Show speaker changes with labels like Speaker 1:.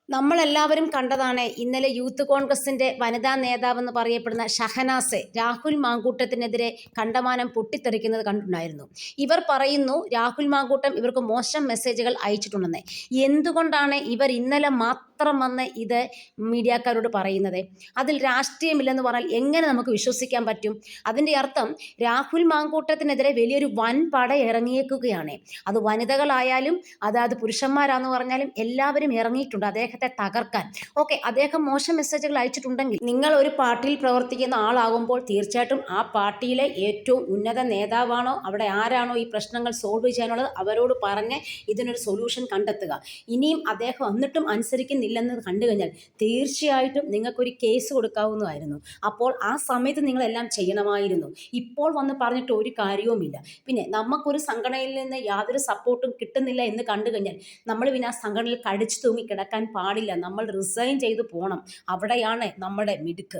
Speaker 1: നമ്മളെല്ലാവരും കണ്ടതാണ് ഇന്നലെ യൂത്ത് കോൺഗ്രസിന്റെ വനിതാ നേതാവെന്ന് പറയപ്പെടുന്ന ഷഹനാസ് രാഹുൽ മാങ്കൂട്ടത്തിനെതിരെ കണ്ടമാനം പൊട്ടിത്തെറിക്കുന്നത് കണ്ടിട്ടുണ്ടായിരുന്നു. ഇവർ പറയുന്നു രാഹുൽ മാങ്കൂട്ടം ഇവർക്ക് മോശം മെസ്സേജുകൾ അയച്ചിട്ടുണ്ടെന്ന്. എന്തുകൊണ്ടാണ് ഇവർ ഇന്നലെ മാത്രം വന്ന് ഇത് മീഡിയക്കാരോട് പറയുന്നത്? അതിൽ രാഷ്ട്രീയമില്ലെന്ന് പറഞ്ഞാൽ എങ്ങനെ നമുക്ക് വിശ്വസിക്കാൻ പറ്റും? അതിൻ്റെ അർത്ഥം രാഹുൽ മാങ്കൂട്ടത്തിനെതിരെ വലിയൊരു വൻ പട ഇറങ്ങിയേക്കുകയാണ്. അത് വനിതകളായാലും അതായത് പുരുഷന്മാരാന്ന് പറഞ്ഞാലും എല്ലാവരും ഇറങ്ങിയിട്ടുണ്ട് അദ്ദേഹത്തെ തകർക്കാൻ. ഓക്കെ, അദ്ദേഹം മോശം മെസ്സേജുകൾ അയച്ചിട്ടുണ്ടെങ്കിൽ നിങ്ങൾ ഒരു പാർട്ടിയിൽ പ്രവർത്തിക്കുന്ന ആളാകുമ്പോൾ തീർച്ചയായിട്ടും ആ പാർട്ടിയിലെ ഏറ്റവും ഉന്നത നേതാവാണോ, അവിടെ ആരാണോ ഈ പ്രശ്നങ്ങൾ സോൾവ് ചെയ്യാനുള്ളത് അവരോട് പറഞ്ഞ് ഇതിനൊരു സൊല്യൂഷൻ കണ്ടെത്തുക. ഇനിയും അദ്ദേഹം എന്നിട്ടും അനുസരിക്കുന്നില്ലെന്ന് കണ്ടു കഴിഞ്ഞാൽ തീർച്ചയായിട്ടും നിങ്ങൾക്കൊരു കേസ് കൊടുക്കാവുന്നതായിരുന്നു. അപ്പോൾ ആ സമയത്ത് നിങ്ങളെല്ലാം ചെയ്യണമായിരുന്നു. ഇപ്പോൾ വന്ന് പറഞ്ഞിട്ട് ഒരു കാര്യവുമില്ല. പിന്നെ നമുക്കൊരു സംഘടനയിൽ നിന്ന് യാതൊരു സപ്പോർട്ടും കിട്ടുന്നില്ല എന്ന് കണ്ടു കഴിഞ്ഞാൽ നമ്മൾ പിന്നെ ആ സംഘടനയിൽ കടിച്ചു തൂങ്ങി കിടക്കാൻ പാടില്ല. നമ്മൾ റിസൈൻ ചെയ്തു പോകണം. അവിടെയാണ് നമ്മുടെ മിടുക്ക്.